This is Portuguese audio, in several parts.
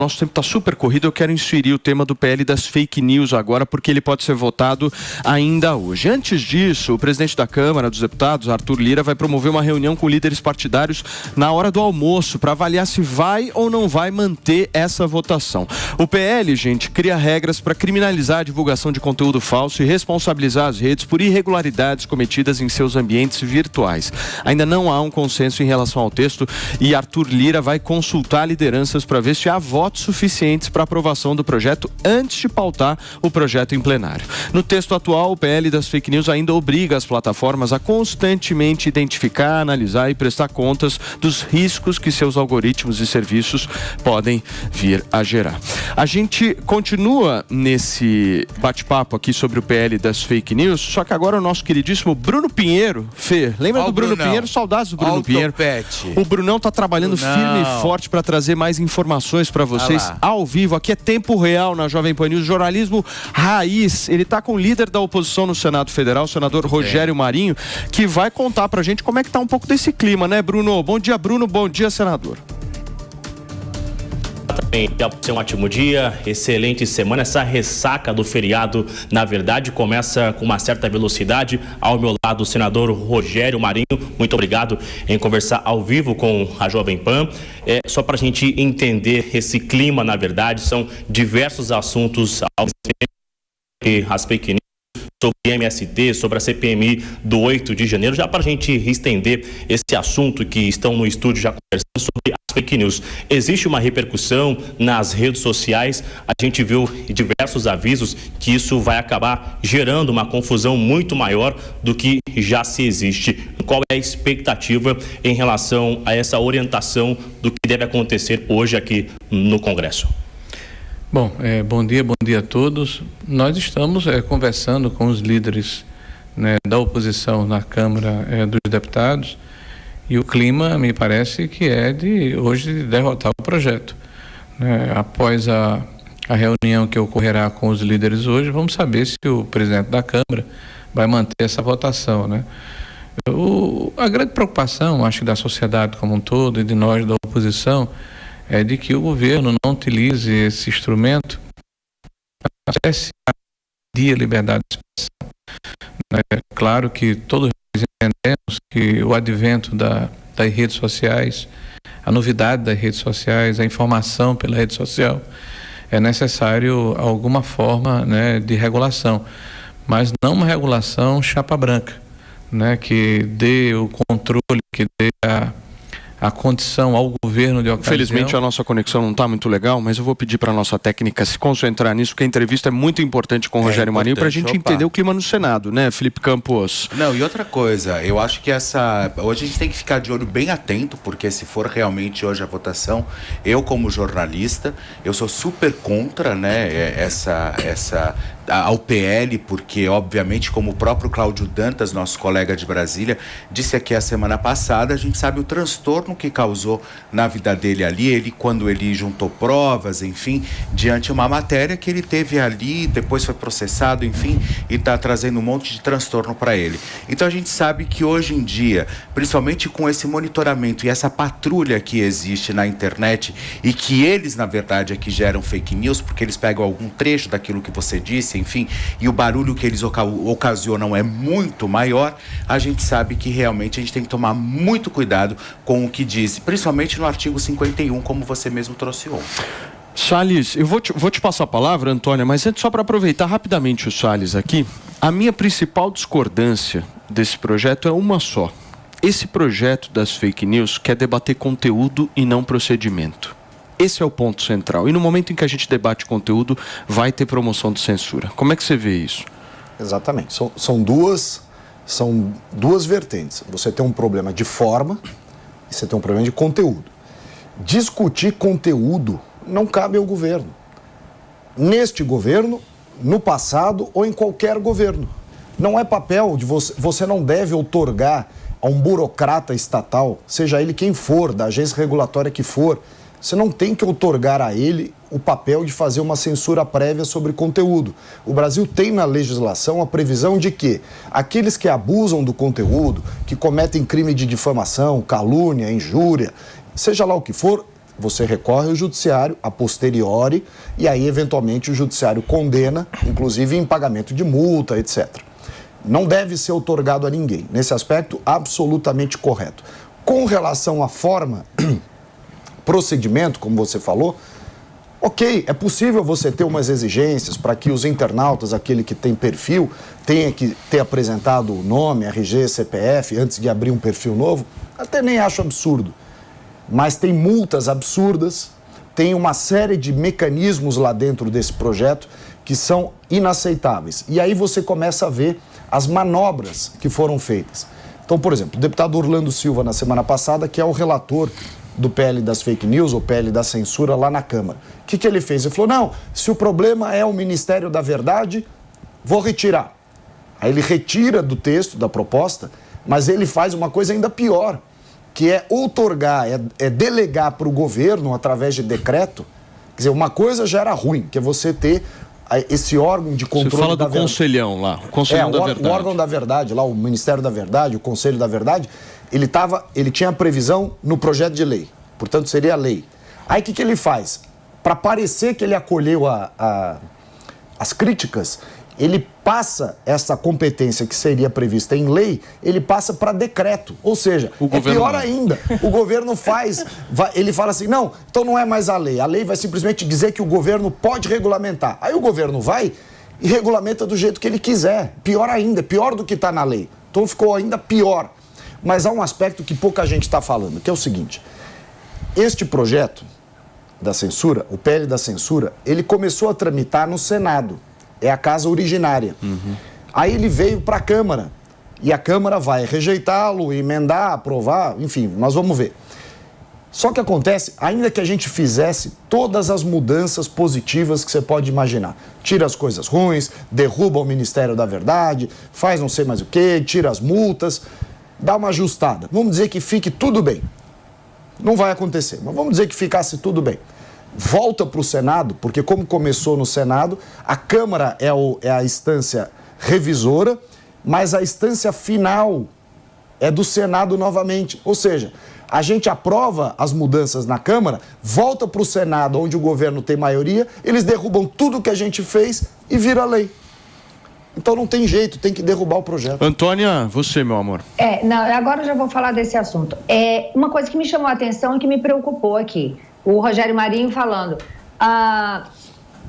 Nosso tempo está super corrido, eu quero inserir o tema do PL das fake news agora, porque ele pode ser votado ainda hoje. Antes disso, o presidente da Câmara dos Deputados, Arthur Lira, vai promover uma reunião com líderes partidários na hora do almoço, para avaliar se vai ou não vai manter essa votação. O PL, gente, cria regras para criminalizar a divulgação de conteúdo falso e responsabilizar as redes por irregularidades cometidas em seus ambientes virtuais. Ainda não há um consenso em relação ao texto e Arthur Lira vai consultar lideranças para ver se há votos suficientes para aprovação do projeto antes de pautar o projeto em plenário. No texto atual, o PL das fake news ainda obriga as plataformas a constantemente identificar, analisar e prestar contas dos riscos que seus algoritmos e serviços podem vir a gerar. A gente continua nesse bate-papo aqui sobre o PL das fake news, só que agora o nosso queridíssimo Bruno Pinheiro, Fê, lembra do Bruno Pinheiro? Saudades do Bruno Pinheiro. O Brunão está trabalhando firme e forte para trazer mais informações para vocês ao vivo. Aqui é tempo real na Jovem Pan News, jornalismo raiz. Ele está com o líder da oposição no Senado Federal, o senador Rogério Marinho, que vai contar pra gente como é que tá um pouco desse clima, né, Bruno? Bom dia, Bruno. Bom dia, senador. Também um ótimo dia, excelente semana. Essa ressaca do feriado, na verdade, começa com uma certa velocidade. Ao meu lado, o senador Rogério Marinho. Muito obrigado em conversar ao vivo com a Jovem Pan. Só para a gente entender esse clima, na verdade, são diversos assuntos as fake news, sobre MST, sobre a CPMI do 8 de janeiro, já para a gente estender esse assunto que estão no estúdio já conversando sobre as fake news. Existe uma repercussão nas redes sociais, a gente viu diversos avisos que isso vai acabar gerando uma confusão muito maior do que já se existe. Qual é a expectativa em relação a essa orientação do que deve acontecer hoje aqui no Congresso? Bom, bom dia a todos. Nós estamos conversando com os líderes, né, da oposição na Câmara dos Deputados e o clima me parece que é de hoje derrotar o projeto. Após a reunião que ocorrerá com os líderes hoje, vamos saber se o presidente da Câmara vai manter essa votação, né? A grande preocupação, acho que da sociedade como um todo e de nós da oposição, é de que o governo não utilize esse instrumento para impedir a liberdade de expressão. É claro que todos entendemos que o advento das redes sociais, a novidade das redes sociais, a informação pela rede social, é necessário alguma forma, né, de regulação, mas não uma regulação chapa branca, né, que dê o controle, que dê a condição ao governo de ocasião. Infelizmente a nossa conexão não está muito legal, mas eu vou pedir para a nossa técnica se concentrar nisso, porque a entrevista é muito importante com o Rogério Marinho para a gente entender o clima no Senado, né, Felipe Campos? Não, e outra coisa, eu acho que hoje a gente tem que ficar de olho bem atento, porque se for realmente hoje a votação, eu como jornalista, eu sou super contra, né, ao PL, porque obviamente, como o próprio Cláudio Dantas, nosso colega de Brasília, disse aqui a semana passada, a gente sabe o transtorno que causou na vida dele ali, quando ele juntou provas, enfim, diante de uma matéria que ele teve ali, depois foi processado, enfim, e está trazendo um monte de transtorno para ele. Então a gente sabe que hoje em dia, principalmente com esse monitoramento e essa patrulha que existe na internet, e que eles, na verdade, é que geram fake news, porque eles pegam algum trecho daquilo que você disse, enfim, e o barulho que eles ocasionam é muito maior, a gente sabe que realmente a gente tem que tomar muito cuidado com o que diz, principalmente no artigo 51, como você mesmo trouxe ontem. Salles, eu vou te passar a palavra, Antônia, mas antes, só para aproveitar rapidamente o Salles aqui, a minha principal discordância desse projeto é uma só. Esse projeto das fake news quer debater conteúdo e não procedimento. Esse é o ponto central. E no momento em que a gente debate conteúdo, vai ter promoção de censura. Como é que você vê isso? Exatamente. São duas vertentes. Você tem um problema de forma e você tem um problema de conteúdo. Discutir conteúdo não cabe ao governo. Neste governo, no passado ou em qualquer governo. Não é papel de você não deve outorgar a um burocrata estatal, seja ele quem for, da agência regulatória que for, você não tem que outorgar a ele o papel de fazer uma censura prévia sobre conteúdo. O Brasil tem na legislação a previsão de que aqueles que abusam do conteúdo, que cometem crime de difamação, calúnia, injúria, seja lá o que for, você recorre ao judiciário, a posteriori, e aí, eventualmente, o judiciário condena, inclusive em pagamento de multa, etc. Não deve ser outorgado a ninguém. Nesse aspecto, absolutamente correto. Com relação à forma, procedimento, como você falou, ok, é possível você ter umas exigências para que os internautas, aquele que tem perfil, tenha que ter apresentado o nome, RG, CPF, antes de abrir um perfil novo. Até nem acho absurdo. Mas tem multas absurdas, tem uma série de mecanismos lá dentro desse projeto que são inaceitáveis. E aí você começa a ver as manobras que foram feitas. Então, por exemplo, o deputado Orlando Silva, na semana passada, que é o relator do PL das fake news, ou PL da censura, lá na Câmara. O que ele fez? Ele falou, não, se o problema é o Ministério da Verdade, vou retirar. Aí ele retira do texto, da proposta, mas ele faz uma coisa ainda pior, que é outorgar, é delegar para o governo, através de decreto. Quer dizer, uma coisa já era ruim, que é você ter esse órgão de controle. Você fala do conselhão lá, o Conselhão da Verdade. O órgão da Verdade, lá o Ministério da Verdade, o Conselho da Verdade, ele tinha previsão no projeto de lei, portanto seria lei. Aí o que ele faz? Para parecer que ele acolheu as críticas, ele passa essa competência que seria prevista em lei, ele passa para decreto. Ou seja, é pior ainda. O governo ele fala assim, não, então não é mais a lei vai simplesmente dizer que o governo pode regulamentar. Aí o governo vai e regulamenta do jeito que ele quiser. Pior ainda, pior do que está na lei. Então ficou ainda pior. Mas há um aspecto que pouca gente está falando, que é o seguinte: este projeto da censura, o PL da censura, ele começou a tramitar no Senado. É a casa originária. Aí ele veio para a Câmara. E a Câmara vai rejeitá-lo, emendar, aprovar, enfim, nós vamos ver. Só que acontece, ainda que a gente fizesse todas as mudanças positivas que você pode imaginar. Tira as coisas ruins, derruba o Ministério da Verdade, faz não sei mais o quê, tira as multas, dá uma ajustada. Vamos dizer que fique tudo bem. Não vai acontecer, mas vamos dizer que ficasse tudo bem. Volta para o Senado, porque como começou no Senado, a Câmara é a instância revisora, mas a instância final é do Senado novamente. Ou seja, a gente aprova as mudanças na Câmara, volta para o Senado, onde o governo tem maioria, eles derrubam tudo que a gente fez e vira lei. Então não tem jeito, tem que derrubar o projeto. Antônia, você, meu amor. Não, agora eu já vou falar desse assunto. Uma coisa que me chamou a atenção e que me preocupou aqui. O Rogério Marinho falando,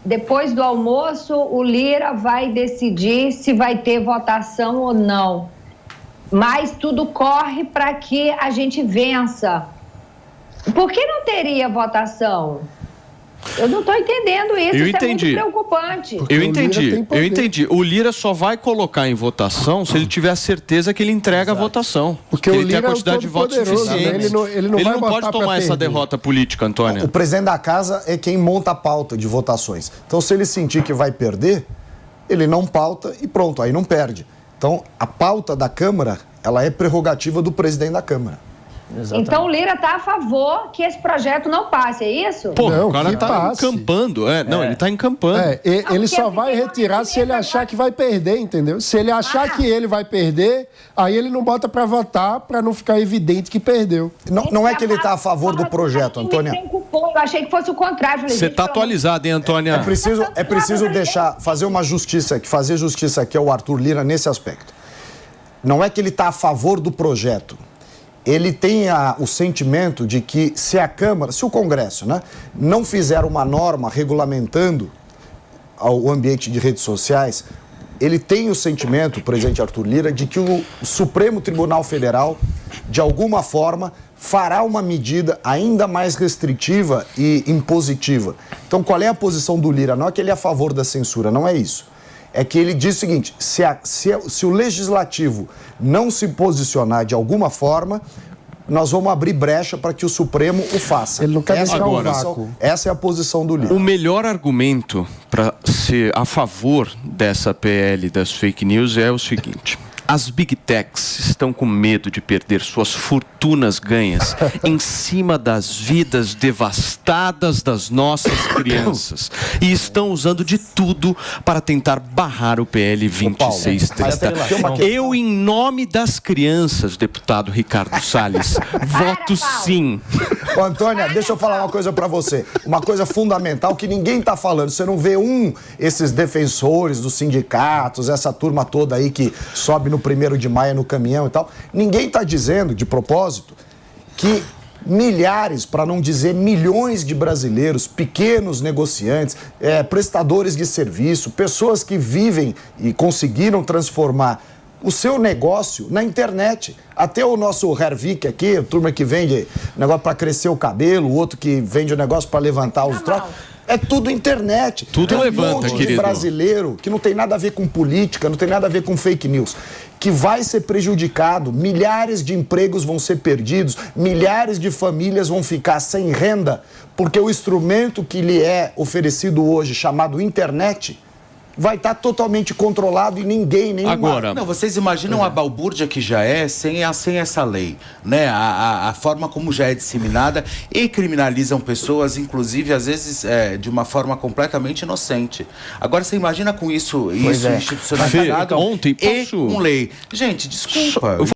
depois do almoço o Lira vai decidir se vai ter votação ou não. Mas tudo corre para que a gente vença. Por que não teria votação? Eu não estou entendendo isso, eu isso entendi. É muito preocupante. Eu entendi. O Lira só vai colocar em votação se ele tiver certeza que ele entrega a votação. Porque ele tem a quantidade de votos suficiente. Ele não pode tomar essa derrota política, Antônia. O presidente da casa é quem monta a pauta de votações. Então, se ele sentir que vai perder, ele não pauta e pronto, aí não perde. Então, a pauta da Câmara, ela é prerrogativa do presidente da Câmara. Exatamente. Então o Lira está a favor que esse projeto não passe, é isso? Pô, não, o cara está encampando. Não, ele está encampando. Ele só vai retirar se ele achar que vai perder, entendeu? Se ele achar que ele vai perder, aí ele não bota para votar, para não ficar evidente que perdeu. Não é que ele está a favor do projeto, Antônia. Eu achei que fosse o contrário. Você está atualizado, hein, Antônia? É preciso fazer uma justiça aqui, fazer justiça aqui ao Arthur Lira nesse aspecto. Não é que ele está a favor do projeto. Ele tem o sentimento de que se a Câmara, se o Congresso, não fizer uma norma regulamentando o ambiente de redes sociais, ele tem o sentimento, o presidente Arthur Lira, de que o Supremo Tribunal Federal, de alguma forma, fará uma medida ainda mais restritiva e impositiva. Então, qual é a posição do Lira? Não é que ele é a favor da censura, não é isso. É que ele diz o seguinte, se o Legislativo não se posicionar de alguma forma, nós vamos abrir brecha para que o Supremo o faça. Ele não quer deixar um vácuo. Essa é a posição do Lira. O melhor argumento para ser a favor dessa PL das fake news é o seguinte: as Big Techs estão com medo de perder suas fortunas fortunas ganhas em cima das vidas devastadas das nossas crianças. E estão usando de tudo para tentar barrar o PL 2630. Eu, em nome das crianças, deputado Ricardo Salles, voto sim. Ô, Antônia, deixa eu falar uma coisa pra você. Uma coisa fundamental que ninguém tá falando. Você não vê esses defensores dos sindicatos, essa turma toda aí que sobe no 1º de maio no caminhão e tal. Ninguém tá dizendo, de propósito, que milhares, para não dizer milhões de brasileiros, pequenos negociantes, prestadores de serviço, pessoas que vivem e conseguiram transformar o seu negócio na internet. Até o nosso Hervik aqui, a turma que vende negócio para crescer o cabelo, o outro que vende o negócio para levantar os troços. É tudo internet. Tudo levanta, querido. querido. Brasileiro que não tem nada a ver com política, não tem nada a ver com fake news, que vai ser prejudicado, milhares de empregos vão ser perdidos, milhares de famílias vão ficar sem renda, porque o instrumento que lhe é oferecido hoje, chamado internet, vai estar totalmente controlado e ninguém, nem agora. Não, vocês imaginam a balbúrdia que já é sem essa lei, né? A forma como já é disseminada e criminalizam pessoas, inclusive, às vezes, de uma forma completamente inocente. Agora, você imagina com isso institucionalizado ontem, e com lei. Gente, desculpa.